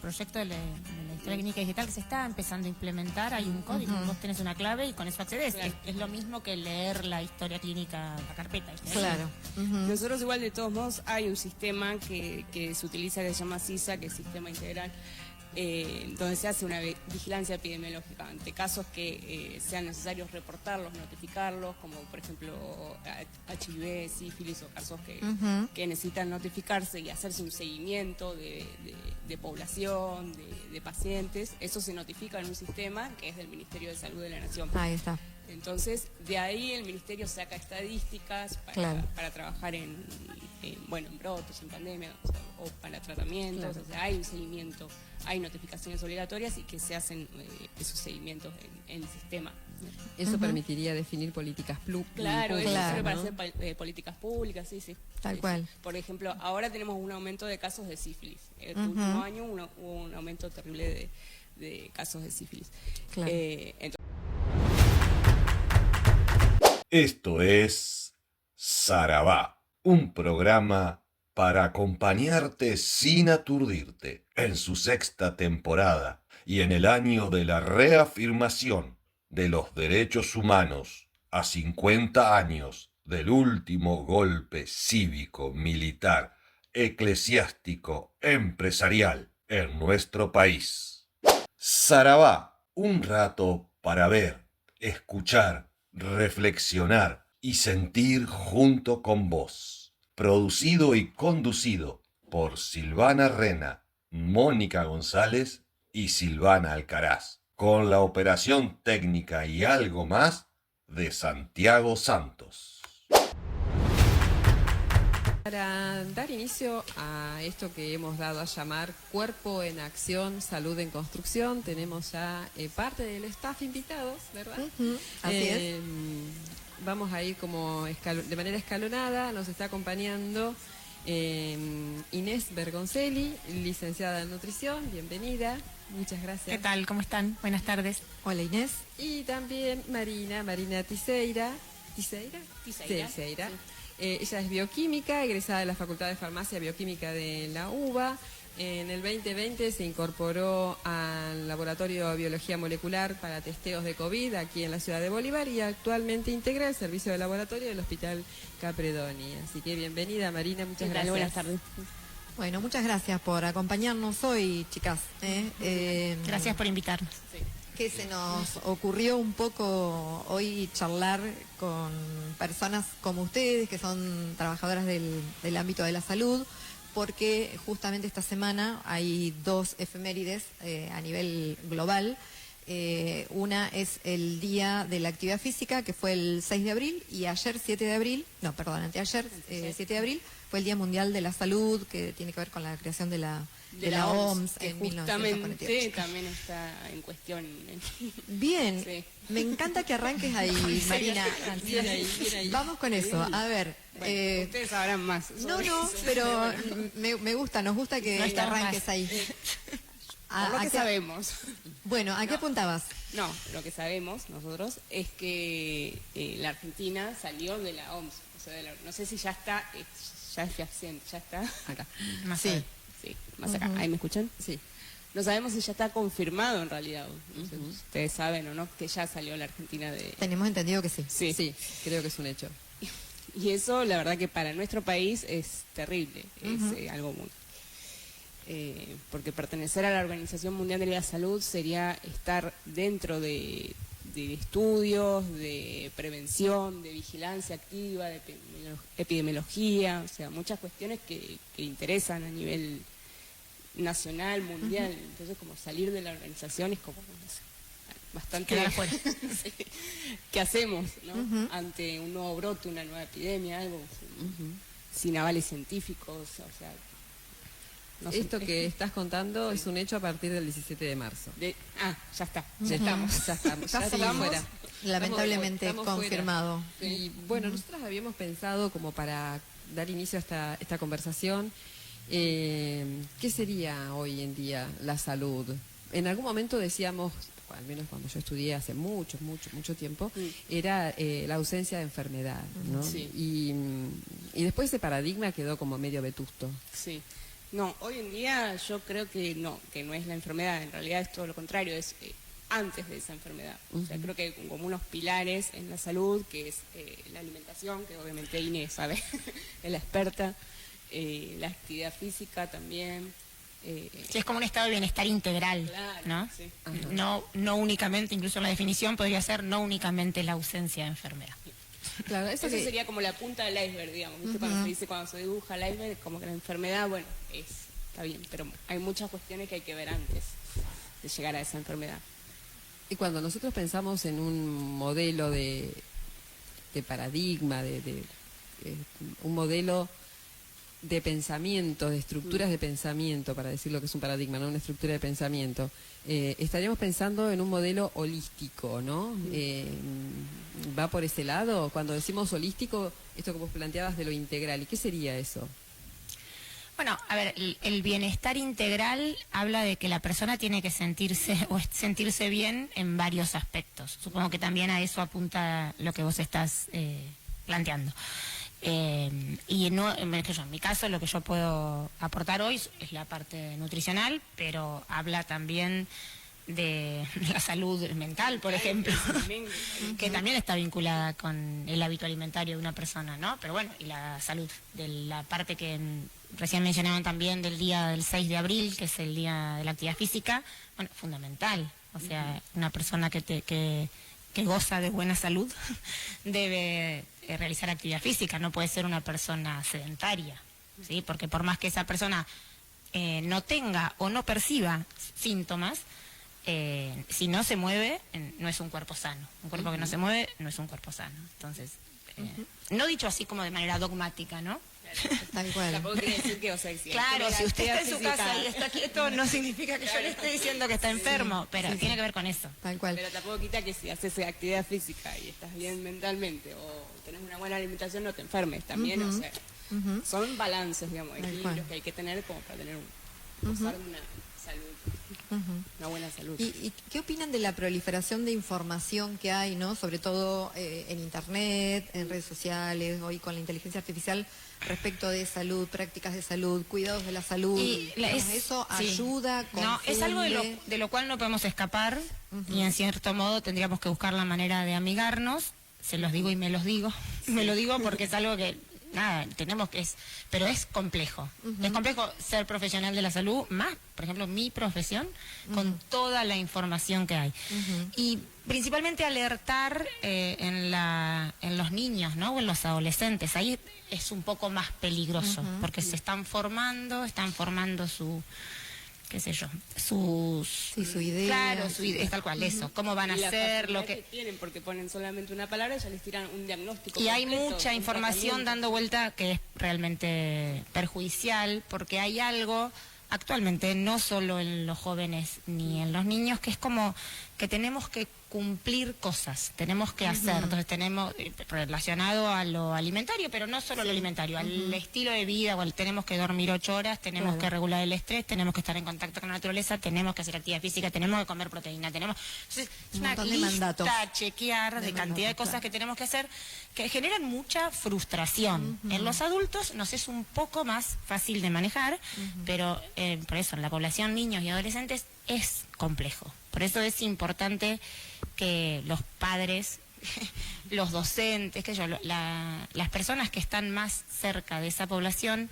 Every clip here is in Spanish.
proyecto de la historia clínica digital que se está empezando a implementar, hay un código, vos tenés una clave y con eso accedes. Claro. Es lo mismo que leer la historia clínica, la carpeta. ¿Viste? Claro. Nosotros igual de todos modos hay un sistema que se utiliza que se llama CISA, que es Sistema Integral, donde se hace una vigilancia epidemiológica ante casos que sean necesarios reportarlos, notificarlos, como por ejemplo HIV, sífilis o casos que necesitan notificarse y hacerse un seguimiento de población, de pacientes. Eso se notifica en un sistema que es del Ministerio de Salud de la Nación. Ahí está. Entonces, de ahí el Ministerio saca estadísticas para trabajar en brotes, en pandemia, o para tratamientos. O sea, hay un seguimiento, hay notificaciones obligatorias y que se hacen esos seguimientos en el sistema. Eso permitiría definir políticas públicas. Claro, eso Claro, sirve para ¿no? hacer políticas públicas, sí. Tal Sí, cual. sí. Por ejemplo, ahora tenemos un aumento de casos de sífilis. El último año hubo un aumento terrible de casos de sífilis. Claro. Esto es Sarabá, un programa para acompañarte sin aturdirte en su 6ª temporada y en el año de la reafirmación de los derechos humanos a 50 años del último golpe cívico, militar, eclesiástico, empresarial en nuestro país. Sarabá, un rato para ver, escuchar, reflexionar y sentir junto con vos. Producido y conducido por Silvana Rena, Mónica González y Silvana Alcaraz, con la operación técnica y algo más de Santiago Santos. Para dar inicio a esto que hemos dado a llamar Cuerpo en Acción, Salud en Construcción, tenemos ya parte del staff invitados, ¿verdad? Así es. Vamos a ir como de manera escalonada. Nos está acompañando Inés Bergoncelli, licenciada en nutrición. Bienvenida, muchas gracias. ¿Qué tal? ¿Cómo están? Buenas tardes. Hola, Inés. Y también Marina Tiseira. ¿Tiseira? Tiseira. Tiseira. Sí. Ella es bioquímica, egresada de la Facultad de Farmacia Bioquímica de la UBA. En el 2020 se incorporó al Laboratorio de Biología Molecular para testeos de COVID aquí en la ciudad de Bolívar y actualmente integra el servicio de laboratorio del Hospital Capredoni. Así que bienvenida, Marina, muchas gracias. Buenas tardes. Bueno, muchas gracias por acompañarnos hoy, chicas. Gracias por invitarnos. Que se nos ocurrió un poco hoy charlar con personas como ustedes, que son trabajadoras del ámbito de la salud, porque justamente esta semana hay 2 efemérides a nivel global. Una es el Día de la Actividad Física, que fue el 6 de abril, y ayer, 7 de abril, no, perdón, anteayer, 7 de abril, fue el Día Mundial de la Salud, que tiene que ver con la creación de la OMS que en justamente 1948. también está en cuestión. Bien, Sí. me encanta que arranques ahí, Marina. Bien ahí. Vamos con eso. A ver, Bueno, ustedes sabrán más. no, sobre eso. pero me gusta, nos gusta que No está arranques más. ahí. Por lo que qué- sabemos. Bueno, ¿a qué apuntabas? No, lo que sabemos nosotros es que la Argentina salió de la OMS. O sea, no sé si ya está, ya es fehaciente, ya está acá. Más Sí. Sí, más acá. ¿Ahí me escuchan? Sí. No sabemos si ya está confirmado en realidad. No sé si ustedes saben o no que ya salió la Argentina de... Tenemos entendido que sí. Sí, creo que es un hecho. Y eso, la verdad que para nuestro país es terrible, es algo muy... porque pertenecer a la Organización Mundial de la Salud sería estar dentro de estudios, de prevención, de vigilancia activa, de epidemiología, o sea, muchas cuestiones que interesan a nivel nacional, mundial. Entonces, como salir de la organización es como... no sé, bastante Quedar afuera. Sí. ¿Qué hacemos, no? Ante un nuevo brote, una nueva epidemia, algo sin avales científicos, o sea, no sé. Esto que estás contando es un hecho a partir del 17 de marzo. Ya está, Ya estamos. Ya estamos estamos, fuera. lamentablemente Estamos fuera. confirmado. Y bueno, nosotros habíamos pensado como para dar inicio a esta conversación, ¿qué sería hoy en día la salud? En algún momento decíamos, al menos cuando yo estudié hace mucho tiempo, era la ausencia de enfermedad, ¿no? Sí. Y después ese paradigma quedó como medio vetusto. Sí. No, hoy en día yo creo que no es la enfermedad, en realidad es todo lo contrario, es antes de esa enfermedad. O sea, creo que hay como unos pilares en la salud, que es la alimentación, que obviamente Inés sabe, es la experta, la actividad física también. Sí, es como un estado de bienestar integral, Claro, ¿no? sí. No únicamente, incluso en la definición podría ser no únicamente la ausencia de enfermedad. Claro, Eso sería como la punta del iceberg, digamos. ¿Viste? Cuando se dibuja el iceberg, como que la enfermedad, bueno, está bien, pero hay muchas cuestiones que hay que ver antes de llegar a esa enfermedad. Y cuando nosotros pensamos en un modelo de paradigma, un modelo de pensamiento, de estructuras de pensamiento, para decir lo que es un paradigma, no una estructura de pensamiento, estaríamos pensando en un modelo holístico, ¿no? ¿Va por ese lado? Cuando decimos holístico, esto que vos planteabas de lo integral, ¿y qué sería eso? Bueno, a ver, el bienestar integral habla de que la persona tiene que sentirse bien en varios aspectos. Supongo que también a eso apunta lo que vos estás planteando. Y no, en mi caso, lo que yo puedo aportar hoy es la parte nutricional, pero habla también de la salud mental, por ejemplo, que también está vinculada con el hábito alimentario de una persona, ¿no? Pero bueno, y la salud, de la parte que recién mencionaban también del día del 6 de abril, que es el día de la actividad física, bueno, fundamental. O sea, una persona que goza de buena salud debe realizar actividad física, no puede ser una persona sedentaria, ¿sí? Porque por más que esa persona no tenga o no perciba síntomas, si no se mueve, no es un cuerpo sano. Un cuerpo que no se mueve no es un cuerpo sano. Entonces, no dicho así como de manera dogmática, ¿no? Tal cual. Tampoco quiere decir que, o sea, Claro, si usted está en su física, casa y está quieto, no significa que yo le esté diciendo que está enfermo, pero tiene que ver con eso. Tal cual. Pero tampoco quita que si haces actividad física y estás bien mentalmente o tenés una buena alimentación, no te enfermes también, o sea, son balances, digamos, equilibrios que hay que tener como para tener gozar de una salud, una buena salud. ¿Y qué opinan de la proliferación de información que hay, ¿no? Sobre todo en internet, en redes sociales, hoy con la inteligencia artificial, respecto de salud, prácticas de salud, cuidados de la salud? ¿Eso ayuda? No, es algo de lo cual no podemos escapar y en cierto modo tendríamos que buscar la manera de amigarnos. Se los digo y me los digo. Me lo digo porque es algo que nada, pero es complejo. Es complejo ser profesional de la salud, más, por ejemplo, mi profesión, con toda la información que hay. Y principalmente alertar en los niños, ¿no? O en los adolescentes. Ahí es un poco más peligroso, porque se están formando su, qué sé yo, su idea. Claro, su idea, es tal cual, eso. ¿Cómo van a hacer lo que tienen? Porque ponen solamente una palabra y ya les tiran un diagnóstico. Y hay completo, mucha un información tratamiento. dando vuelta que es realmente perjudicial, porque hay algo actualmente, no solo en los jóvenes ni en los niños, que es como que tenemos que cumplir cosas, tenemos que hacer. Entonces tenemos relacionado a lo alimentario, pero no solo a lo alimentario, al estilo de vida, tenemos que dormir 8 horas, tenemos que regular el estrés, tenemos que estar en contacto con la naturaleza, tenemos que hacer actividad física, tenemos que comer proteína, entonces es una montón de lista mandatos. a chequear de cantidad de cosas que tenemos que hacer que generan mucha frustración. En los adultos nos es un poco más fácil de manejar, pero por eso en la población niños y adolescentes es complejo. Por eso es importante que los padres, los docentes, las personas que están más cerca de esa población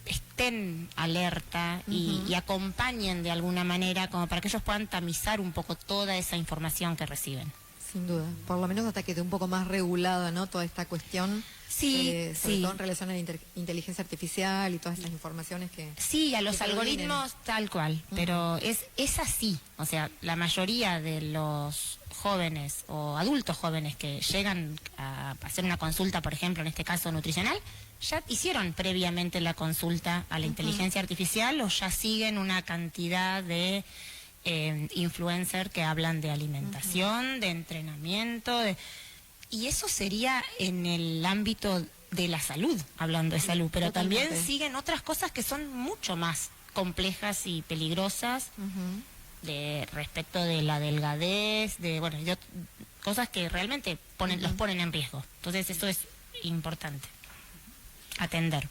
estén alerta y acompañen de alguna manera como para que ellos puedan tamizar un poco toda esa información que reciben. Sin duda, por lo menos hasta que esté un poco más regulada, ¿no? Toda esta cuestión, sobre todo en relación a la inteligencia artificial y todas estas informaciones que... Sí, a los que algoritmos tal cual, pero es así. O sea, la mayoría de los jóvenes o adultos jóvenes que llegan a hacer una consulta, por ejemplo, en este caso nutricional, ya hicieron previamente la consulta a la inteligencia artificial o ya siguen una cantidad de influencers que hablan de alimentación, de entrenamiento, y eso sería en el ámbito de la salud, hablando de salud, pero Totalmente. también siguen otras cosas que son mucho más complejas y peligrosas de respecto de la delgadez, de cosas que realmente los ponen en riesgo. Entonces eso es importante, atender.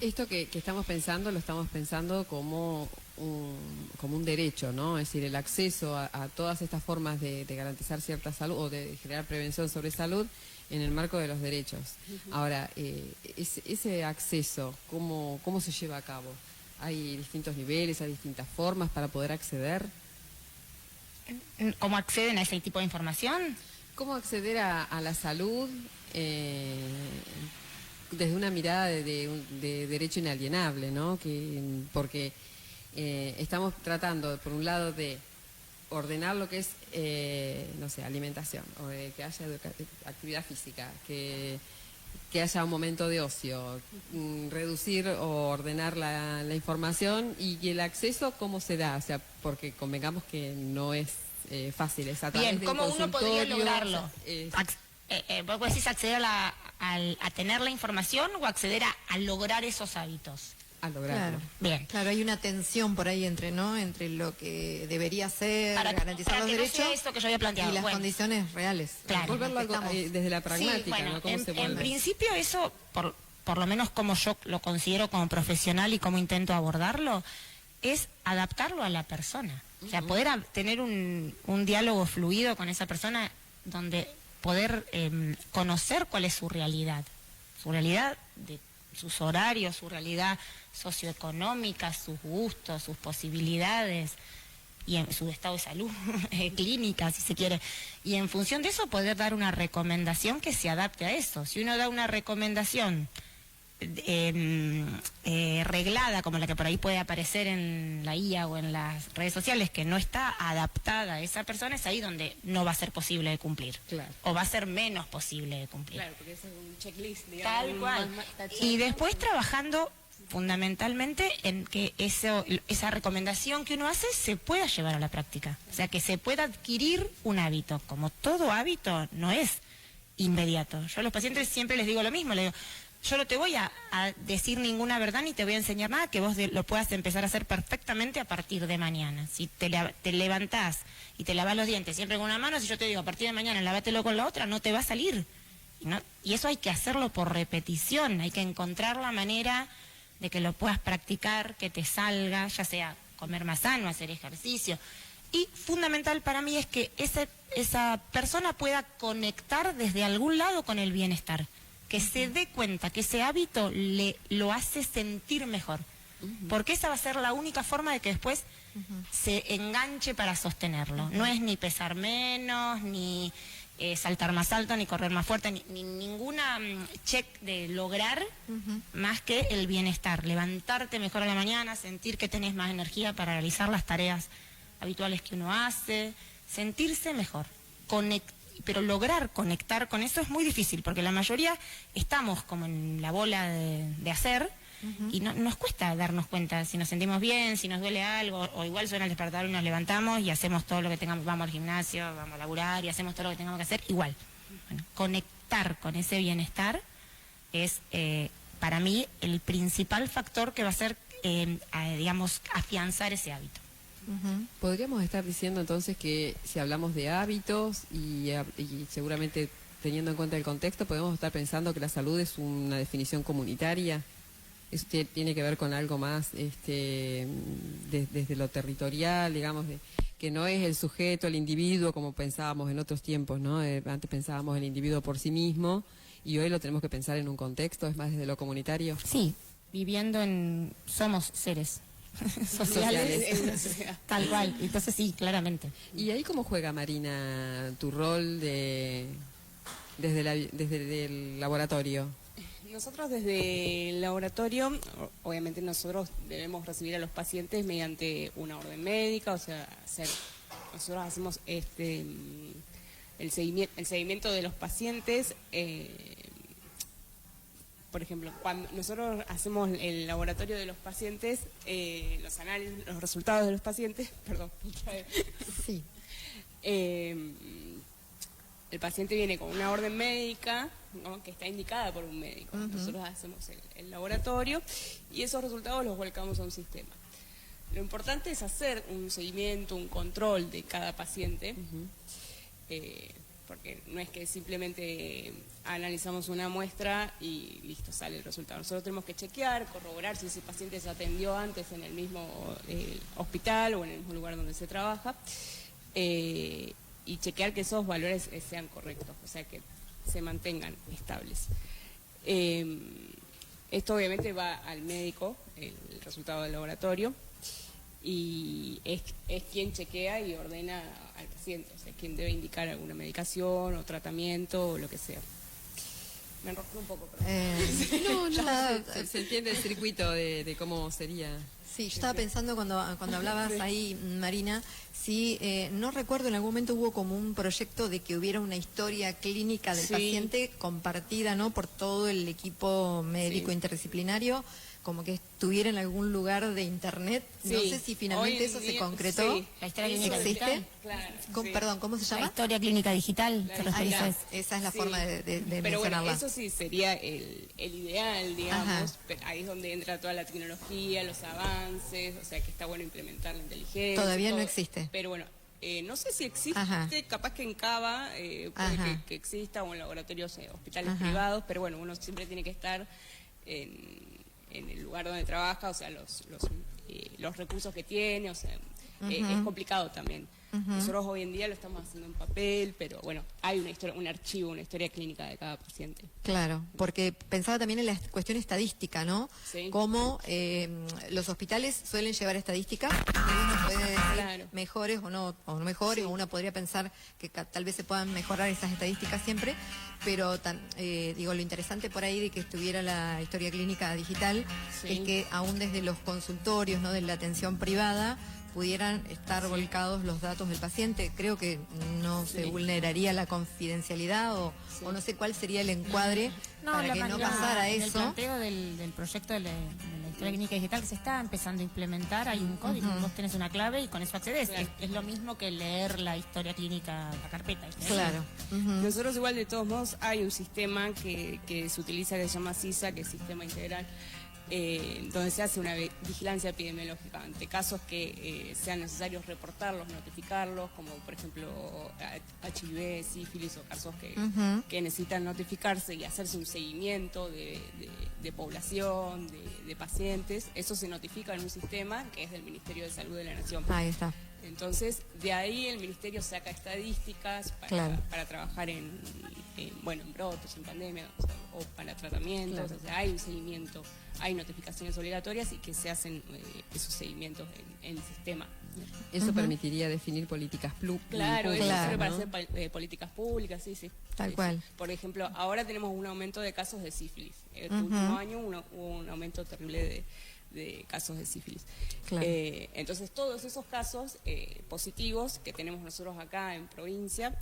Esto que estamos pensando, lo estamos pensando como un derecho, ¿no? Es decir, el acceso a todas estas formas de garantizar cierta salud o de generar prevención sobre salud en el marco de los derechos. Ahora, ese acceso, ¿cómo se lleva a cabo? ¿Hay distintos niveles, hay distintas formas para poder acceder? ¿Cómo acceden a ese tipo de información? ¿Cómo acceder a la salud desde una mirada de derecho inalienable, ¿no? Porque estamos tratando, por un lado, de ordenar lo que es, no sé, alimentación, o de que haya actividad física, que haya un momento de ocio, reducir o ordenar la información y el acceso, ¿cómo se da? O sea, porque convengamos que no es fácil, es a través Bien, de ¿cómo un uno podría consultorio, lograrlo? o sea, ¿Vos decís acceder a tener la información o acceder a lograr esos hábitos? a lograrlo. Claro. Bien. Claro, hay una tensión por ahí entre lo que debería ser, garantizar los que derechos no sea esto que yo había planteado. y las Bueno, condiciones reales. Claro. Volverlo algo, Estamos- desde la pragmática, sí, bueno, ¿no? ¿Cómo se en vuelve? principio eso, por lo menos como yo lo considero como profesional y como intento abordarlo, es adaptarlo a la persona. O sea, poder tener un diálogo fluido con esa persona donde poder conocer cuál es su realidad de sus horarios, su realidad socioeconómica, sus gustos, sus posibilidades y en su estado de salud clínica, si se quiere. Y en función de eso poder dar una recomendación que se adapte a eso. Si uno da una recomendación reglada, como la que por ahí puede aparecer en la IA o en las redes sociales, que no está adaptada a esa persona, es ahí donde no va a ser posible de cumplir. Claro. O va a ser menos posible de cumplir. Claro, porque es un checklist, digamos. Tal cual. tachado. Y después trabajando fundamentalmente en que esa recomendación que uno hace se pueda llevar a la práctica. O sea, que se pueda adquirir un hábito. Como todo hábito no es inmediato. Yo a los pacientes siempre les digo lo mismo, les digo, yo no te voy a decir ninguna verdad ni te voy a enseñar nada que vos lo puedas empezar a hacer perfectamente a partir de mañana. Si te levantás y te lavas los dientes siempre con una mano, si yo te digo a partir de mañana lávatelo con la otra, no te va a salir. Y eso hay que hacerlo por repetición, hay que encontrar la manera de que lo puedas practicar, que te salga, ya sea comer más sano, hacer ejercicio. Y fundamental para mí es que esa persona pueda conectar desde algún lado con el bienestar, que se dé cuenta que ese hábito lo hace sentir mejor, porque esa va a ser la única forma de que después se enganche para sostenerlo. No es ni pesar menos, ni saltar más alto, ni correr más fuerte, ni ninguna check de lograr más que el bienestar, levantarte mejor a la mañana, sentir que tenés más energía para realizar las tareas habituales que uno hace, sentirse mejor, pero lograr conectar con eso es muy difícil, porque la mayoría estamos como en la bola de hacer, y nos cuesta darnos cuenta si nos sentimos bien, si nos duele algo, o igual suena el despertador y nos levantamos y hacemos todo lo que tengamos, vamos al gimnasio, vamos a laburar y hacemos todo lo que tengamos que hacer, igual. Bueno, conectar con ese bienestar es para mí el principal factor que va a hacer, digamos, afianzar ese hábito. Podríamos estar diciendo entonces que si hablamos de hábitos y seguramente teniendo en cuenta el contexto, podemos estar pensando que la salud es una definición comunitaria. Eso tiene que ver con algo más desde lo territorial, digamos, que no es el sujeto, el individuo, como pensábamos en otros tiempos, ¿no? Antes pensábamos el individuo por sí mismo y hoy lo tenemos que pensar en un contexto, es más desde lo comunitario. Sí, somos seres sociales, tal cual, entonces sí, claramente. ¿Y ahí cómo juega, Marina, tu rol desde el laboratorio? Nosotros desde el laboratorio, obviamente nosotros debemos recibir a los pacientes mediante una orden médica, o sea, nosotros hacemos el seguimiento de los pacientes. Por ejemplo, cuando nosotros hacemos el laboratorio de los pacientes, los análisis, los resultados de los pacientes, perdón. Sí. El paciente viene con una orden médica, ¿no?, que está indicada por un médico. Nosotros hacemos el laboratorio y esos resultados los volcamos a un sistema. Lo importante es hacer un seguimiento, un control de cada paciente, porque no es que simplemente analizamos una muestra y listo, sale el resultado. Nosotros tenemos que chequear, corroborar si ese paciente se atendió antes en el mismo hospital o en el mismo lugar donde se trabaja, y chequear que esos valores sean correctos, o sea, que se mantengan estables. Esto obviamente va al médico, el resultado del laboratorio, y es quien chequea y ordena al paciente, o sea, quien debe indicar alguna medicación o tratamiento o lo que sea. Me enrosqué un poco, pero... Se entiende el circuito de cómo sería. Sí, yo estaba pensando cuando hablabas ahí, Marina, si no recuerdo, en algún momento hubo como un proyecto de que hubiera una historia clínica del paciente compartida, ¿no?, por todo el equipo médico interdisciplinario, como que estuviera en algún lugar de internet. No sé si finalmente eso se concretó. Sí. La historia clínica digital. Claro, Perdón, ¿cómo se llama? La historia clínica digital. ¿Te Ahí referís a está. eso? Esa es la forma de pero mencionarla. bueno, eso sí sería el ideal, digamos. Ajá. Pero ahí es donde entra toda la tecnología, los avances, o sea que está bueno implementar la inteligencia. Todavía no todo. existe. Pero bueno, no sé si existe, Ajá. capaz que en Cava puede que exista, o en laboratorios, hospitales privados, pero bueno, uno siempre tiene que estar en el lugar donde trabaja, o sea, los recursos que tiene, o sea, es complicado también. Nosotros hoy en día lo estamos haciendo en papel, pero bueno, hay una historia, un archivo, una historia clínica de cada paciente. Claro, porque pensaba también en la cuestión estadística, ¿no? Sí. Cómo los hospitales suelen llevar estadísticas, uno puede decir mejores o no mejores, o uno podría pensar que tal vez se puedan mejorar esas estadísticas siempre, pero digo, lo interesante por ahí de que estuviera la historia clínica digital es que aún desde los consultorios, ¿no?, de la atención privada, pudieran estar volcados los datos del paciente. Creo que no se vulneraría la confidencialidad o no sé cuál sería el encuadre para que no pasara El eso. planteo del proyecto de la historia clínica digital que se está empezando a implementar, hay un código, vos tenés una clave y con eso accedes. Es lo mismo que leer la historia clínica, la carpeta. Claro. Nosotros igual, de todos modos, hay un sistema que se utiliza que se llama CISA, que es Sistema Integral, donde se hace una vigilancia epidemiológica ante casos que sean necesarios reportarlos, notificarlos, como por ejemplo HIV, sífilis, o casos que necesitan notificarse y hacerse un seguimiento de población, de pacientes. Eso se notifica en un sistema que es del Ministerio de Salud de la Nación. Ahí está. Entonces, de ahí el Ministerio saca estadísticas para trabajar en brotes, en pandemia, o para tratamientos. O sea, hay un seguimiento, hay notificaciones obligatorias y que se hacen esos seguimientos en el sistema. Eso permitiría definir políticas públicas. Claro, eso sirve ¿no? para hacer políticas públicas, sí. Tal cual. Por ejemplo, ahora tenemos un aumento de casos de sífilis. Este último año hubo un aumento terrible de casos de sífilis. Claro. Entonces, todos esos casos positivos que tenemos nosotros acá en provincia,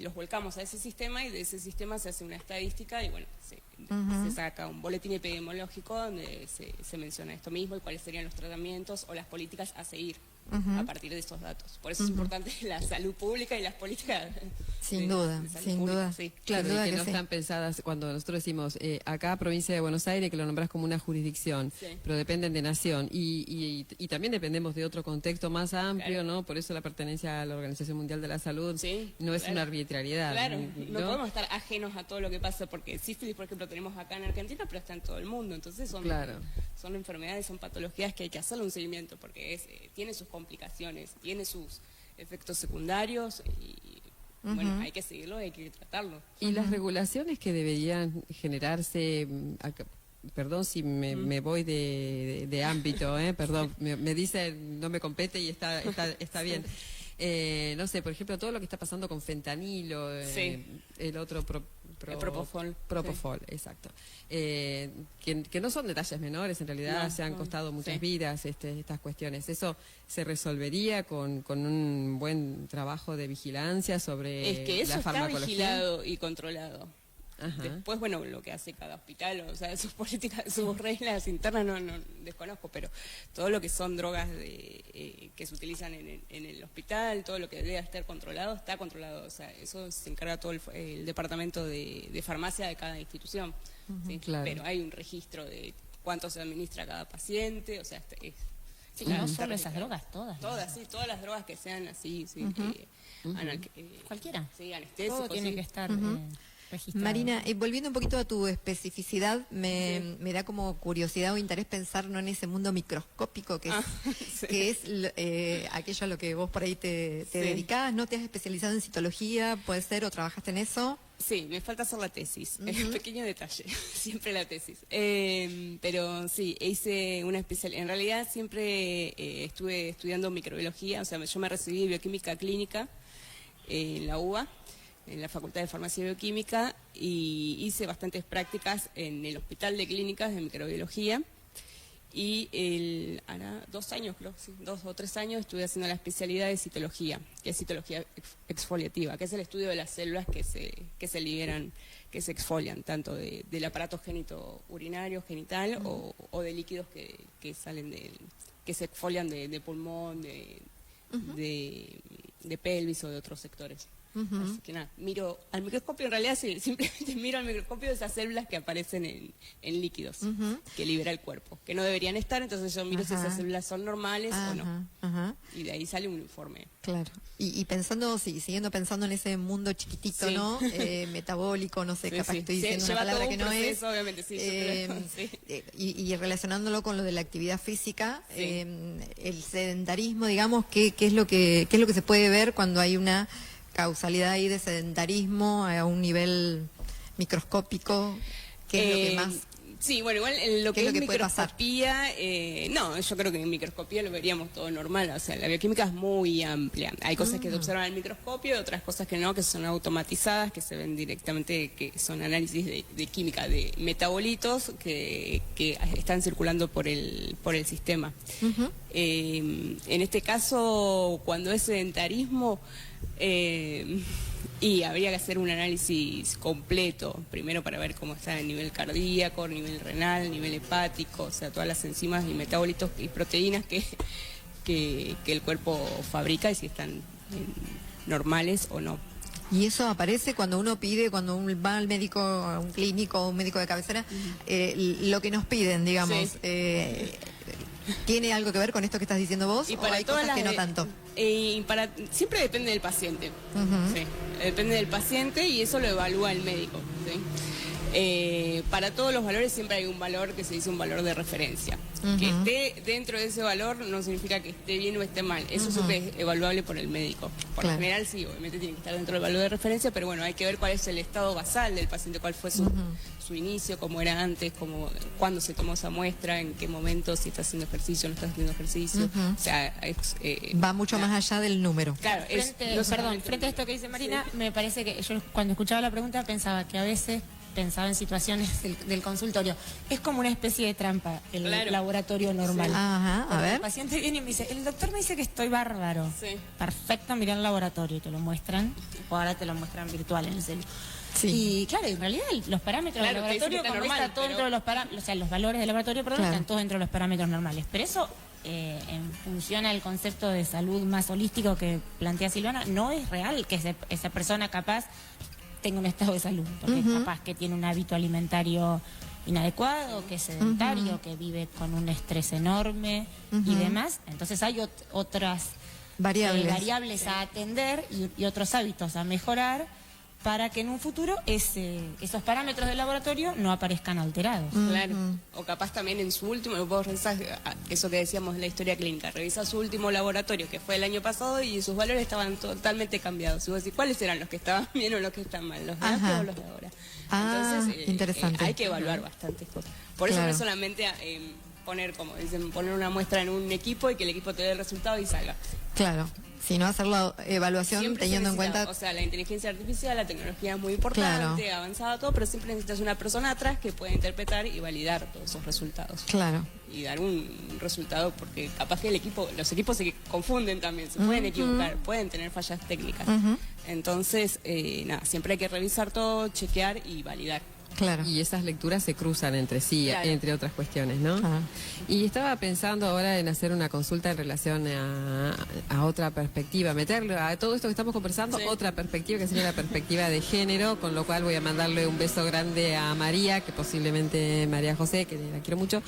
los volcamos a ese sistema, y de ese sistema se hace una estadística y bueno, se saca un boletín epidemiológico donde se menciona esto mismo y cuáles serían los tratamientos o las políticas a seguir a partir de esos datos. Por eso es importante la salud pública y las políticas Sin duda. Sí. Claro, Sin duda que que no sí. están pensadas, cuando nosotros decimos acá provincia de Buenos Aires, que lo nombrás como una jurisdicción, pero dependen de nación, y también dependemos de otro contexto más amplio, ¿no? Por eso la pertenencia a la Organización Mundial de la Salud no es una arbitrariedad. Claro, no podemos estar ajenos a todo lo que pasa, porque sífilis, por ejemplo, tenemos acá en Argentina, pero está en todo el mundo. Entonces son enfermedades, son patologías que hay que hacerle un seguimiento, porque tiene sus complicaciones, tiene sus efectos secundarios y bueno, hay que seguirlo, hay que tratarlo. Y las regulaciones que deberían generarse, perdón si me voy de ámbito, perdón, me dice no me compete y está bien. No sé, por ejemplo, todo lo que está pasando con fentanilo, el otro el propofol. Propofol, exacto. Que no son detalles menores, en realidad se han costado muchas vidas estas cuestiones. ¿Eso se resolvería con un buen trabajo de vigilancia sobre Es que eso la está farmacología? vigilado y controlado. Ajá. Después, bueno, lo que hace cada hospital, o sea, sus políticas, sus reglas internas no desconozco, pero todo lo que son drogas que se utilizan en el hospital, todo lo que debe estar controlado, está controlado. O sea, eso se encarga todo el departamento de farmacia de cada institución. ¿sí? Claro. Pero hay un registro de cuánto se administra a cada paciente, o sea, Sí, Claro, no está solo esas registrado. drogas, todas. Todas, sí, todas las drogas que sean así, sí, Cualquiera. Sí, anestésicos. Todo tiene sí. que estar registrado. Marina, volviendo un poquito a tu especificidad, me da como curiosidad o interés pensar no en ese mundo microscópico que es, sí. que es aquello a lo que vos por ahí te Sí. dedicás, ¿no? ¿Te has especializado en citología, puede ser, o trabajaste en eso? Sí, me falta hacer la tesis. Pequeño detalle, siempre la tesis. Pero sí, hice una especialidad. En realidad siempre estuve estudiando microbiología, o sea, yo me recibí de bioquímica clínica en la UBA, en la Facultad de Farmacia y Bioquímica, y hice bastantes prácticas en el Hospital de Clínicas de Microbiología. Y hará 2 años, creo, sí, 2 o 3 años estuve haciendo la especialidad de citología, que es citología exfoliativa, que es el estudio de las células que se liberan, que se exfolian, tanto del aparato genitourinario, genital, o de líquidos que salen que se exfolian de pulmón, de pelvis o de otros sectores. Así que nada, miro al microscopio, en realidad sí, simplemente miro al microscopio esas células que aparecen en líquidos que libera el cuerpo, que no deberían estar, entonces yo miro si esas células son normales o no. Y de ahí sale un informe. Claro. Y pensando, siguiendo pensando en ese mundo chiquitito, Sí. ¿no? Metabólico, no sé, Sí, capaz sí. estoy Sí, diciendo una lleva palabra todo que un no es. proceso, obviamente, sí, sí. Y relacionándolo con lo de la actividad física, Sí. el sedentarismo, digamos, ¿qué es lo que se puede ver cuando hay una causalidad ahí de sedentarismo a un nivel microscópico? ¿Qué es lo que más? Sí, bueno, igual en lo ¿Qué que es es lo que puede pasar? microscopía, no, yo creo que en microscopía lo veríamos todo normal, o sea, la bioquímica es muy amplia. Hay cosas que se observan en el microscopio y otras cosas que no, que son automatizadas, que se ven directamente, que son análisis de química, de metabolitos que están circulando por el sistema. En este caso, cuando es sedentarismo, y habría que hacer un análisis completo, primero para ver cómo está el nivel cardíaco, nivel renal, nivel hepático, o sea, todas las enzimas y metabolitos y proteínas que el cuerpo fabrica y si están normales o no. Y eso aparece cuando uno pide, cuando uno va al médico, a un clínico, un médico de cabecera, lo que nos piden, digamos. Sí. ¿Tiene algo que ver con esto que estás diciendo vos? Y ¿O para hay todas cosas que las no tanto? Siempre depende del paciente. Sí, depende del paciente y eso lo evalúa el médico. ¿Sí? Para todos los valores siempre hay un valor que se dice un valor de referencia. Que esté dentro de ese valor no significa que esté bien o esté mal. Eso siempre es evaluable por el médico. Por lo general sí, obviamente tiene que estar dentro del valor de referencia, pero bueno, hay que ver cuál es el estado basal del paciente, cuál fue su inicio, cómo era antes, cuándo se tomó esa muestra, en qué momento, si está haciendo ejercicio, no está haciendo ejercicio. O sea, va mucho más allá del número. claro, Frente a esto que dice Marina, me parece que yo cuando escuchaba la pregunta pensaba que a veces pensaba en situaciones del consultorio. Es como una especie de trampa el laboratorio normal. Ajá, a Porque ver. el paciente viene y me dice, el doctor me dice que estoy bárbaro. Sí. Perfecto, mira el laboratorio y te lo muestran. O ahora te lo muestran virtual en el celu. Sí. Y claro, en realidad los parámetros del Claro, que laboratorio, dice que está como normal, está todo pero- dentro de los parámetros, o sea, los valores del laboratorio, perdón, Claro. están todos dentro de los parámetros normales. Pero eso, en función al concepto de salud más holístico que plantea Silvana, no es real que esa persona capaz tenga un estado de salud, porque capaz que tiene un hábito alimentario inadecuado, que es sedentario, que vive con un estrés enorme y demás. Entonces hay otras variables a atender y otros hábitos a mejorar para que en un futuro esos parámetros del laboratorio no aparezcan alterados. Claro, o capaz también en su último, vos revisás eso que decíamos de la historia clínica, revisás su último laboratorio que fue el año pasado y sus valores estaban totalmente cambiados. Y vos decís, ¿cuáles eran los que estaban bien o los que están mal? ¿Los de antes o los de ahora? Interesante. Hay que evaluar bastantes cosas. Por eso Claro. no es solamente poner, como dicen, poner una muestra en un equipo y que el equipo te dé el resultado y salga. Claro, sino hacer la evaluación Siempre se teniendo en necesita, cuenta... o sea, la inteligencia artificial, la tecnología es muy importante, Claro. avanzada todo, pero siempre necesitas una persona atrás que pueda interpretar y validar todos esos resultados. Claro. Y dar un resultado, porque capaz que los equipos se confunden también, se pueden equivocar, pueden tener fallas técnicas. Entonces, nada, siempre hay que revisar todo, chequear y validar. Claro. Y esas lecturas se cruzan entre sí, Claro. entre otras cuestiones, ¿no? Ah. Y estaba pensando ahora en hacer una consulta en relación a otra perspectiva, meterle a todo esto que estamos conversando, Sí. otra perspectiva que sería la perspectiva de género, con lo cual voy a mandarle un beso grande a María, que posiblemente María José, que la quiero mucho,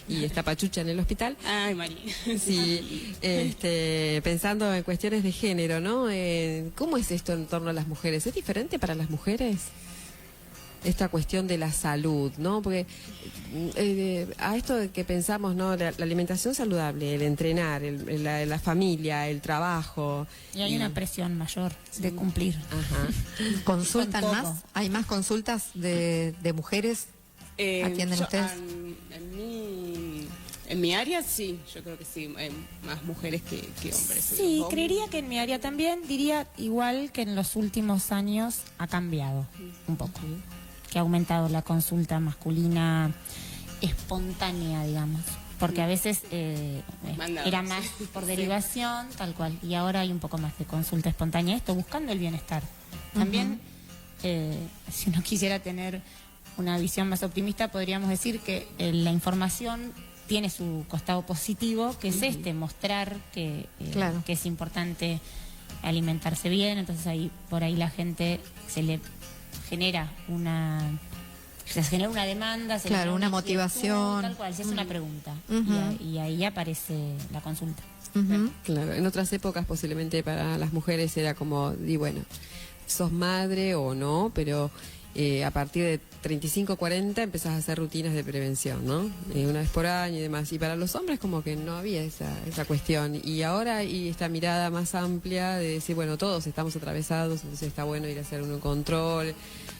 y está pachucha en el hospital. Ay, María. Sí, pensando en cuestiones de género, ¿no? ¿Cómo es esto en torno a las mujeres? ¿Es diferente para las mujeres? Esta cuestión de la salud, ¿no? Porque a esto de que pensamos, ¿no? La alimentación saludable, el entrenar, la familia, el trabajo. Y hay una presión mayor de cumplir. Ajá. ¿Consultan Con todo. más? ¿Hay más consultas de mujeres? ¿Atienden ustedes? En mi área sí, yo creo que sí, hay más mujeres que hombres. Sí, Los creería que en mi área también, diría igual que en los últimos años ha cambiado un poco, que ha aumentado la consulta masculina espontánea, digamos, porque a veces Mandados. era más por derivación, tal cual, y ahora hay un poco más de consulta espontánea, esto buscando el bienestar. También, si uno quisiera tener una visión más optimista, podríamos decir que la información tiene su costado positivo, que es mostrar que, Claro. que es importante alimentarse bien, entonces ahí por ahí la gente se le genera una demanda, se le Claro, genera una inquietud, motivación. tal cual, se hace una pregunta Ujú. y ahí aparece la consulta. Ujú. Claro, en otras épocas posiblemente para las mujeres era como, di bueno, sos madre o no, pero a partir de 35, 40 empezás a hacer rutinas de prevención, ¿no? Una vez por año y demás. Y para los hombres como que no había esa cuestión. Y ahora hay esta mirada más amplia de decir, bueno, todos estamos atravesados, entonces está bueno ir a hacer un control,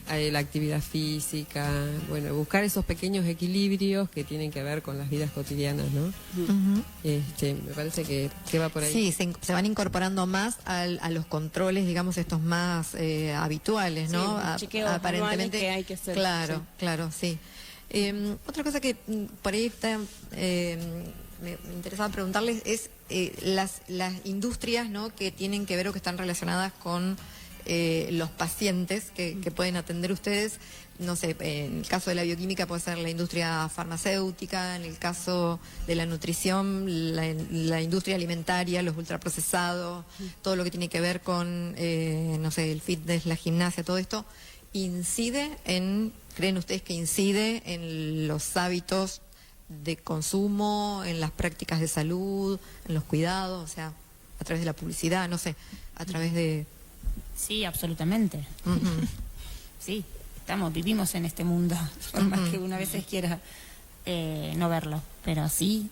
la actividad física, bueno, buscar esos pequeños equilibrios que tienen que ver con las vidas cotidianas, ¿no? Ujú. Me parece que va por ahí. Sí, se van incorporando más a los controles, digamos, estos más habituales, Sí, ¿no? los chequeos anuales que hay que hacer, Claro, sí. claro, sí. Otra cosa que por ahí está, me interesaba preguntarles es las industrias, ¿no? Que tienen que ver o que están relacionadas con los pacientes que pueden atender ustedes. No sé, en el caso de la bioquímica puede ser la industria farmacéutica, en el caso de la nutrición, la industria alimentaria, los ultraprocesados, todo lo que tiene que ver con, no sé, el fitness, la gimnasia, todo esto, ¿creen ustedes que incide en los hábitos de consumo, en las prácticas de salud, en los cuidados, o sea, a través de la publicidad, no sé, a través de... Sí, absolutamente. Ujú. Sí, vivimos en este mundo, por más que uno a veces quiera no verlo, pero sí.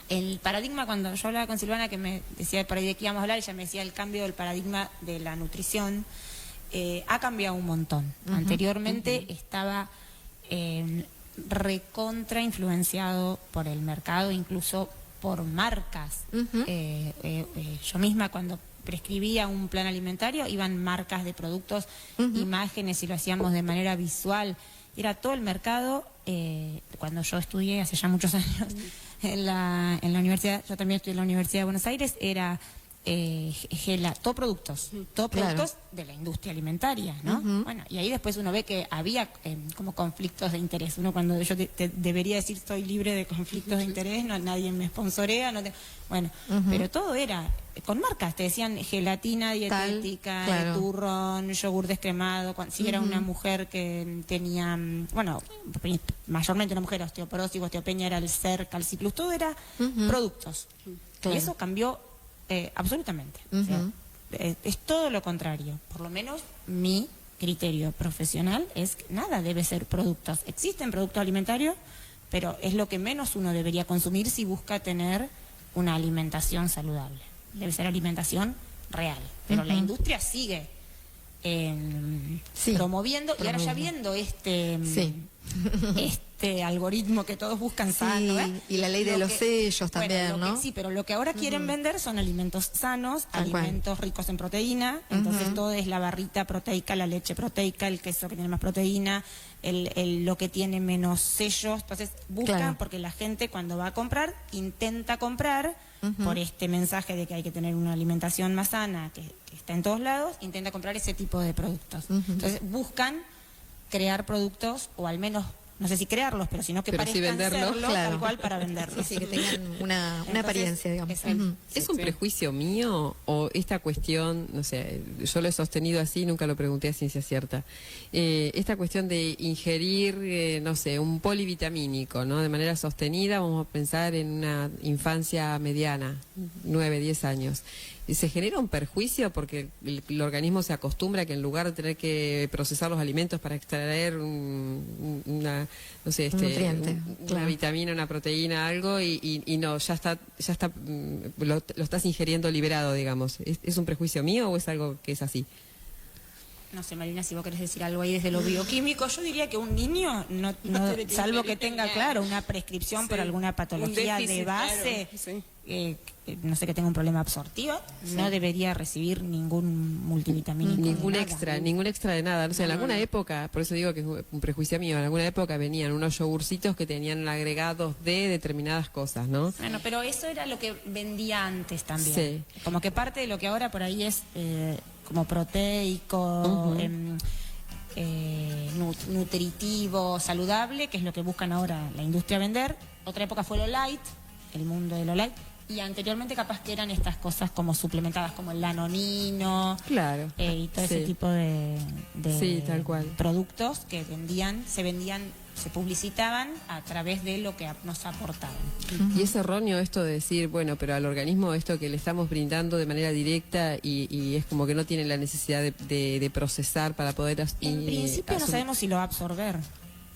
El paradigma, cuando yo hablaba con Silvana, que me decía por ahí de qué íbamos a hablar, ella me decía el cambio del paradigma de la nutrición, ha cambiado un montón. Anteriormente estaba recontra influenciado por el mercado, incluso por marcas. Yo misma cuando prescribía un plan alimentario, iban marcas de productos, imágenes, y lo hacíamos de manera visual. Era todo el mercado, cuando yo estudié hace ya muchos años en la universidad, yo también estudié en la Universidad de Buenos Aires, era todo productos de la industria alimentaria, ¿no? Bueno, y ahí después uno ve que había como conflictos de interés. Uno cuando yo te debería decir estoy libre de conflictos de interés, no, nadie me sponsorea, bueno, pero todo era con marcas, te decían gelatina dietética, claro. turrón, yogur descremado, si era una mujer que tenía, bueno, mayormente una mujer, osteoporosis, osteopenia, era el SER, Calciplus, todo era productos. Claro. Y eso cambió absolutamente. O sea, es todo lo contrario. Por lo menos mi criterio profesional es que nada debe ser productos. Existen productos alimentarios, pero es lo que menos uno debería consumir si busca tener una alimentación saludable. Debe ser alimentación real. Pero la industria sigue promoviendo, y ahora ya viendo este algoritmo que todos buscan sano, y la ley de los sellos también, ¿no? Sí, pero lo que ahora quieren vender son alimentos sanos, alimentos ricos en proteína, entonces todo es la barrita proteica, la leche proteica, el queso que tiene más proteína, lo que tiene menos sellos, entonces buscan, porque la gente cuando va a comprar, intenta comprar por este mensaje de que hay que tener una alimentación más sana, que está en todos lados, intenta comprar ese tipo de productos. Entonces buscan crear productos, o al menos, no sé si crearlos, pero sino que Pero sí parezcan venderlos. serlo, Claro. tal cual, para venderlos. Sí, que tengan una Entonces, apariencia, digamos. exacto. Ujú. ¿Es un prejuicio mío o esta cuestión, no sé, yo lo he sostenido así, nunca lo pregunté a ciencia cierta, esta cuestión de ingerir, no sé, un polivitamínico, ¿no? De manera sostenida, vamos a pensar en una infancia mediana, 9, 10 años. ¿Y se genera un perjuicio porque el organismo se acostumbra a que en lugar de tener que procesar los alimentos para extraer una, no sé, Un nutriente, una claro. vitamina, una proteína, algo, y no, ya está, lo estás ingiriendo liberado, digamos? ¿Es un prejuicio mío o es algo que es así? No sé, Marina, si vos querés decir algo ahí desde lo bioquímico, yo diría que un niño, tiene que salvo que ingerir tenga, nada. claro, una prescripción Sí. por alguna patología Un déficit, de base, claro, sí. no sé, que tenga un problema absortivo, no debería recibir ningún multivitamínico. Ningún ni nada. extra de nada. No sé, en No, alguna no. época, por eso digo que es un prejuicio mío, en alguna época venían unos yogurcitos que tenían agregados de determinadas cosas, ¿no? Bueno, pero eso era lo que vendía antes también. Sí. Como que parte de lo que ahora por ahí es como proteico, Ujú. nutritivo, saludable, que es lo que buscan ahora la industria vender. Otra época fue lo light, el mundo de lo light. Y anteriormente capaz que eran estas cosas como suplementadas, como el lanonino, Claro. y todo ese Sí. tipo de Sí, tal cual. productos que se publicitaban a través de lo que nos aportaban. Y es erróneo esto de decir, bueno, pero al organismo esto que le estamos brindando de manera directa y es como que no tiene la necesidad de procesar para poder... En principio no sabemos si lo va a absorber.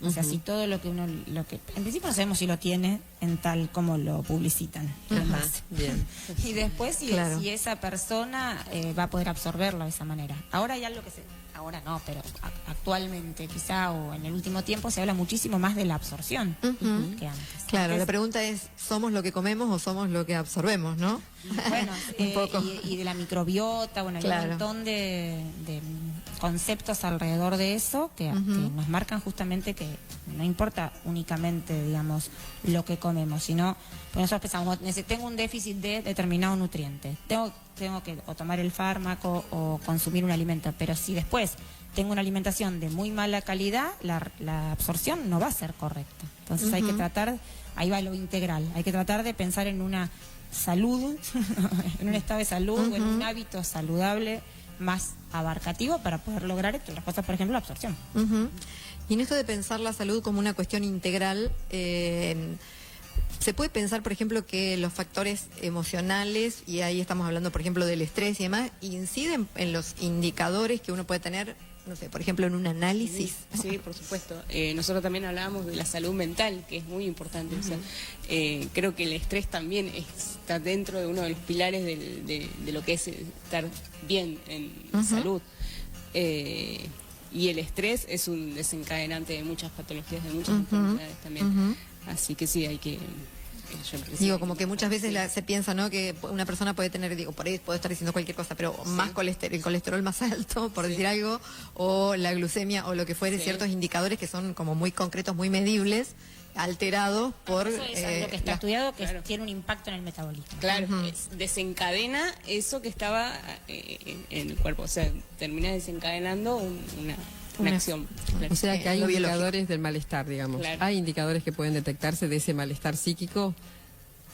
O sea, Ujú. si todo lo que en principio no sabemos si lo tiene en tal como lo publicitan. el Ajá, envase. bien. Y después si Claro. esa persona va a poder absorberlo de esa manera. Ahora hay algo ahora no, pero actualmente quizá o en el último tiempo se habla muchísimo más de la absorción Ujú. que antes. Claro, la Antes, pregunta es, ¿somos lo que comemos o somos lo que absorbemos, no? bueno, Un poco. y de la microbiota, bueno, hay Claro. un montón de conceptos alrededor de eso que nos marcan justamente que no importa únicamente, digamos, lo que comemos, sino, pues nosotros pensamos, tengo un déficit de determinado nutriente, tengo que o tomar el fármaco o consumir un alimento, pero si después tengo una alimentación de muy mala calidad, la absorción no va a ser correcta. Entonces hay que tratar, ahí va lo integral, hay que tratar de pensar en una salud, en un estado de salud o en un hábito saludable más abarcativo para poder lograr, entre otras cosas, por ejemplo, la absorción. Ujú. Y en esto de pensar la salud como una cuestión integral, se puede pensar, por ejemplo, que los factores emocionales, y ahí estamos hablando, por ejemplo, del estrés y demás, inciden en los indicadores que uno puede tener, no sé, por ejemplo, en un análisis. Sí, por supuesto. Nosotros también hablábamos de la salud mental, que es muy importante. O sea, creo que el estrés también está dentro de uno de los pilares de lo que es estar bien en salud. Y el estrés es un desencadenante de muchas patologías, de muchas enfermedades también. Así que sí, hay que... yo creo que sí, Digo, hay como que muchas veces sí. se piensa, ¿no? Que una persona puede tener, digo, por ahí puedo estar diciendo cualquier cosa, pero más el colesterol más alto, por decir algo, o la glucemia o lo que fuere, Sí. ciertos indicadores que son como muy concretos, muy medibles, alterados por... Eso es algo que está la- estudiado, que claro. tiene un impacto en el metabolismo. Claro, desencadena eso que estaba en el cuerpo, o sea, termina desencadenando una acción. Claro. O sea que hay lo biológico. indicadores del malestar, digamos. Claro. Hay indicadores que pueden detectarse de ese malestar psíquico.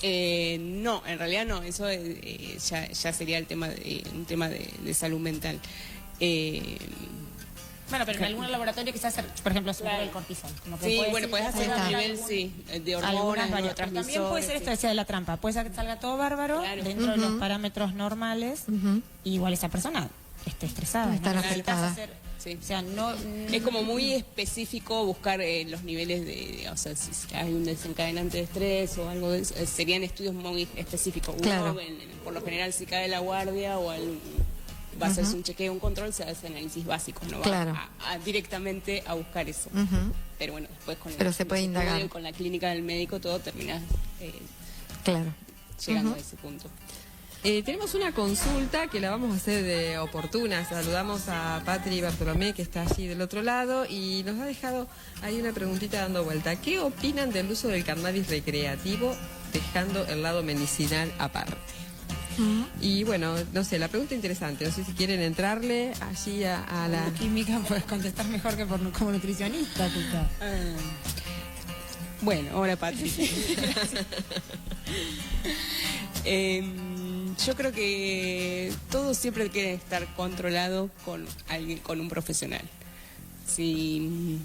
No, en realidad no, eso ya sería el tema un tema de salud mental. Bueno, pero en algún laboratorio quizás, por ejemplo, se Claro. el cortisol. Como que Sí, puede bueno, ser puedes que hacer Ahí a está. nivel, sí, de algunas hormonas, variables. También puede ser esto, decía de la trampa. Puede ser que salga todo bárbaro Claro. dentro de los parámetros normales. Y igual esa persona esté estresada. Puede estar ¿no? Necesitas afectada. hacer- Sí. O sea, no... Es como muy específico buscar los niveles o sea, si hay un desencadenante de estrés o algo de eso, serían estudios muy específicos. Uno, Claro. por lo general, si cae la guardia o va a hacerse un chequeo, un control, se hace análisis básicos, no va Claro. directamente a buscar eso. Ujú. Pero bueno, después con Pero se puede estudio, indagar. con la clínica del médico, todo termina Claro. llegando a ese punto. Tenemos una consulta que la vamos a hacer de oportuna. Saludamos a Patri Bartolomé, que está allí del otro lado, y nos ha dejado ahí una preguntita dando vuelta. ¿Qué opinan del uso del cannabis recreativo, dejando el lado medicinal aparte? Y bueno, no sé, la pregunta interesante, no sé si quieren entrarle allí a la... Química puedes contestar mejor que como nutricionista, Tuca. Bueno, hola Patricia. Yo creo que todos siempre quieren estar controlados con alguien, con un profesional. Si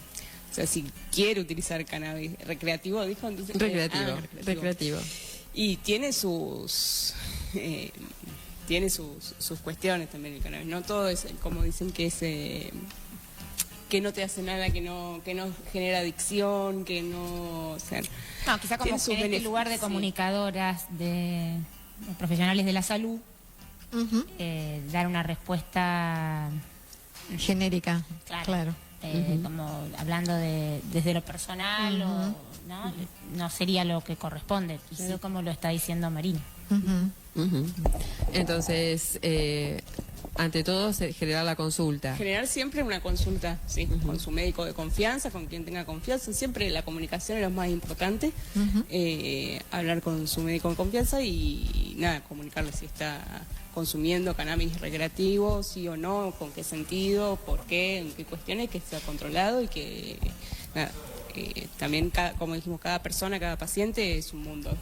quiere utilizar cannabis recreativo, dijo entonces. Recreativo. Y tiene sus cuestiones también el cannabis. No todo es como dicen que es que no te hace nada, que no genera adicción, que no, o sea, No, quizá como tiene sus en este beneficios, lugar de sí. comunicadoras, de profesionales de la salud, Ujú. dar una respuesta Genérica, Claro. claro. como hablando desde lo personal o no sería lo que corresponde, quizá como lo está diciendo Marina. Ujú. Entonces, ante todo, generar la consulta. Generar siempre una consulta, sí, con su médico de confianza, con quien tenga confianza. Siempre la comunicación es lo más importante. Hablar con su médico de confianza y nada, comunicarle si está consumiendo cannabis recreativo, sí o no, con qué sentido, por qué, en qué cuestiones, que sea controlado y que nada, también como dijimos, cada persona, cada paciente es un mundo.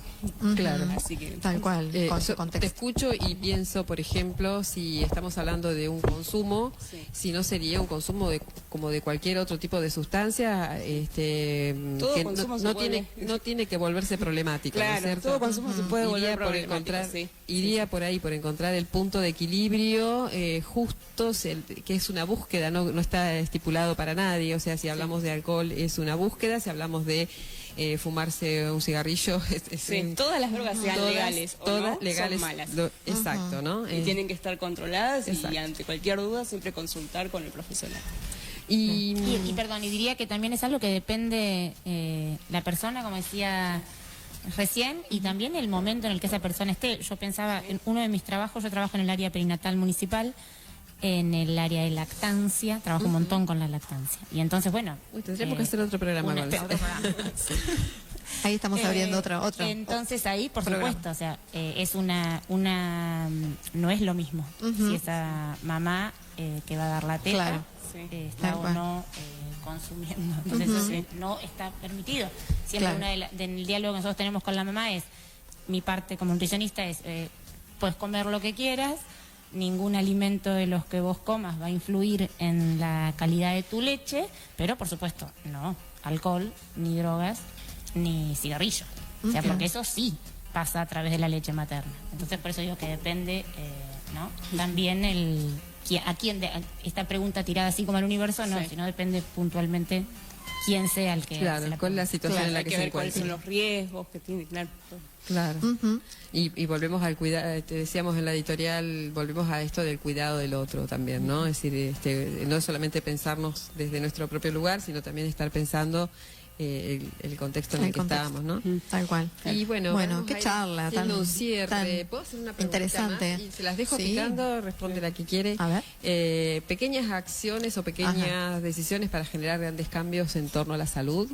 Claro. Así que Tal cual, con su Te contexto. escucho y pienso, por ejemplo, si estamos hablando de un consumo, Sí. si no sería un consumo como de cualquier otro tipo de sustancia, Todo que consumo se no vuelve- no tiene que volverse problemático, ¿no es claro, cierto? todo consumo se puede volver Iría por problemático, encontrar, sí. iría por ahí, por encontrar el punto de equilibrio justo, que es una búsqueda, no está estipulado para nadie, o sea, si hablamos de alcohol es una búsqueda, si hablamos de fumarse un cigarrillo, Sí, todas las drogas sean todas- legales o todas no, legales, son malas. exacto, ¿no? Y tienen que estar controladas Exacto. y ante cualquier duda siempre consultar con el profesional. Y, Y perdón, y diría que también es algo que depende la persona, como decía recién, y también el momento en el que esa persona esté. Yo pensaba, en uno de mis trabajos, yo trabajo en el área perinatal municipal, en el área de lactancia, trabajo un montón con la lactancia. Y entonces, bueno... Uy, tendríamos que hacer otro programa con eso. Ahí estamos abriendo otra. Entonces ahí, por programa. supuesto, o sea, es no es lo mismo si esa mamá que va a dar la teta Claro. Sí. está Tal o cual. no consumiendo. Entonces no está permitido. Siempre Claro. del diálogo que nosotros tenemos con la mamá es, mi parte como nutricionista es, puedes comer lo que quieras, ningún alimento de los que vos comas va a influir en la calidad de tu leche, pero por supuesto, no alcohol, ni drogas, ni cigarrillo. O sea, porque eso sí pasa a través de la leche materna. Entonces, por eso digo que depende, ¿no? También esta pregunta tirada así como al universo, no, Sí. sino depende puntualmente quién sea el que hace Claro, la con la pregunta. situación en la Hay que que se ver cuáles encuentra. son los riesgos que tiene, claro. Claro. Ujú. Y volvemos al cuidado, te decíamos en la editorial, volvemos a esto del cuidado del otro también, ¿no? Es decir, no es solamente pensarnos desde nuestro propio lugar, sino también estar pensando el contexto en el que contexto. estábamos, ¿no? Tal cual. Y bueno, vamos qué a ir charla haciendo tan, un cierre. tan ¿Puedo hacer una preguntita interesante. más? Y se las dejo Sí. picando, responde la que quiere. A ver. Pequeñas acciones o pequeñas decisiones para generar grandes cambios en torno a la salud.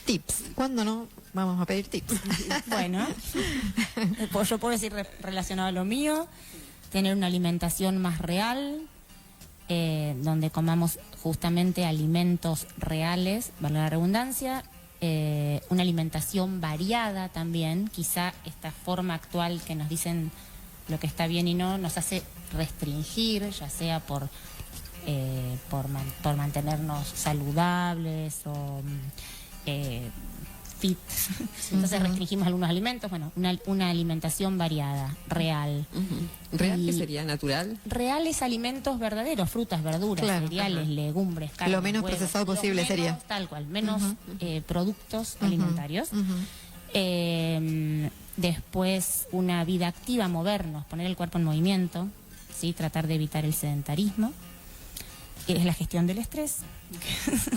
Tips. ¿Cuándo no? Vamos a pedir tips. Bueno, pues yo puedo decir relacionado a lo mío, tener una alimentación más real, donde comamos justamente alimentos reales, valga la redundancia, una alimentación variada también. Quizá esta forma actual que nos dicen lo que está bien y no nos hace restringir, ya sea por mantenernos saludables o fit. Entonces restringimos algunos alimentos. Bueno, una alimentación variada, real. ¿Real Y- qué sería? ¿Natural? Reales alimentos verdaderos, frutas, verduras, Claro, cereales, ajá. legumbres, carne, Lo menos huevos, procesado lo posible menos, sería. Tal cual, menos productos alimentarios. Ujú. Después una vida activa, movernos, poner el cuerpo en movimiento, ¿sí? Tratar de evitar el sedentarismo. Es la gestión del estrés,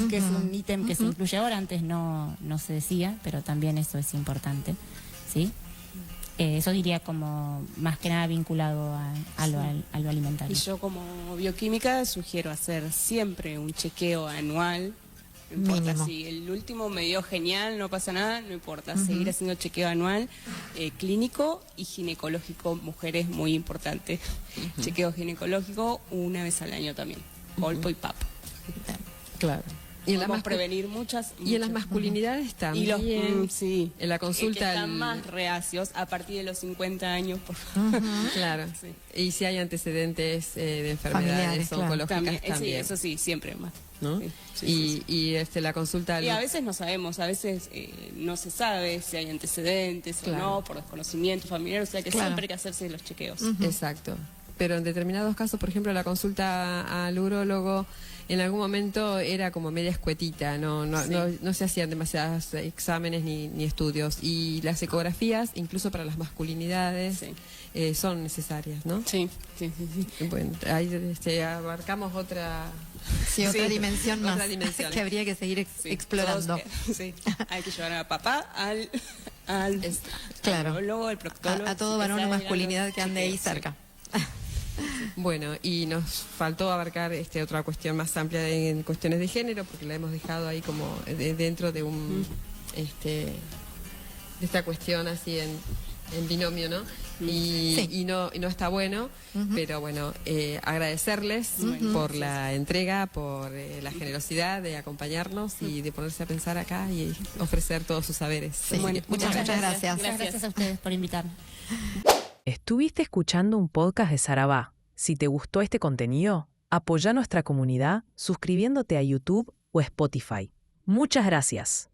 que es un ítem que se incluye ahora, antes no se decía, pero también eso es importante, ¿sí? Eso diría como más que nada vinculado a lo alimentario. Y yo como bioquímica sugiero hacer siempre un chequeo anual No importa Mínimo. si el último me dio genial, no pasa nada, no importa. Seguir haciendo chequeo anual, clínico y ginecológico, mujeres, muy importante. Chequeo ginecológico una vez al año también. Colpo y papo. Claro. Y en, Podemos prevenir muchas. y en las masculinidades Y también. los, sí. En la Que consulta. están más reacios a partir de los 50 años, por favor. Claro. Sí. Y si hay antecedentes de enfermedades Familiares, claro. oncológicas También, también. sí, eso sí, siempre más. ¿No? Sí, sí, y la consulta. Y a veces no sabemos, a veces no se sabe si hay antecedentes Claro. o no, por desconocimiento familiar, o sea que Claro. siempre hay que hacerse los chequeos. Exacto. Pero en determinados casos, por ejemplo, la consulta al urólogo en algún momento era como media escuetita, no se hacían demasiados exámenes ni estudios. Y las ecografías, incluso para las masculinidades, Sí. son necesarias, ¿no? Sí, sí, sí, sí. Bueno, ahí abarcamos otra... Sí, otra Sí, dimensión otra más dimensión. que habría que seguir Sí, explorando. todos, sí. Hay que llevar a papá al Claro. urólogo, al proctólogo. A todo que varón o sabe masculinidad los que ande ahí chequeos, cerca. Bueno, y nos faltó abarcar otra cuestión más amplia en cuestiones de género, porque la hemos dejado ahí como dentro de un de esta cuestión así en binomio, ¿no? Sí. Y no está bueno, pero bueno, agradecerles por la entrega, por la generosidad de acompañarnos y de ponerse a pensar acá y ofrecer todos sus saberes. Sí. Bueno, Muchas gracias. Muchas gracias a ustedes por invitarme. Estuviste escuchando un podcast de Sarabá. Si te gustó este contenido, apoya nuestra comunidad suscribiéndote a YouTube o Spotify. Muchas gracias.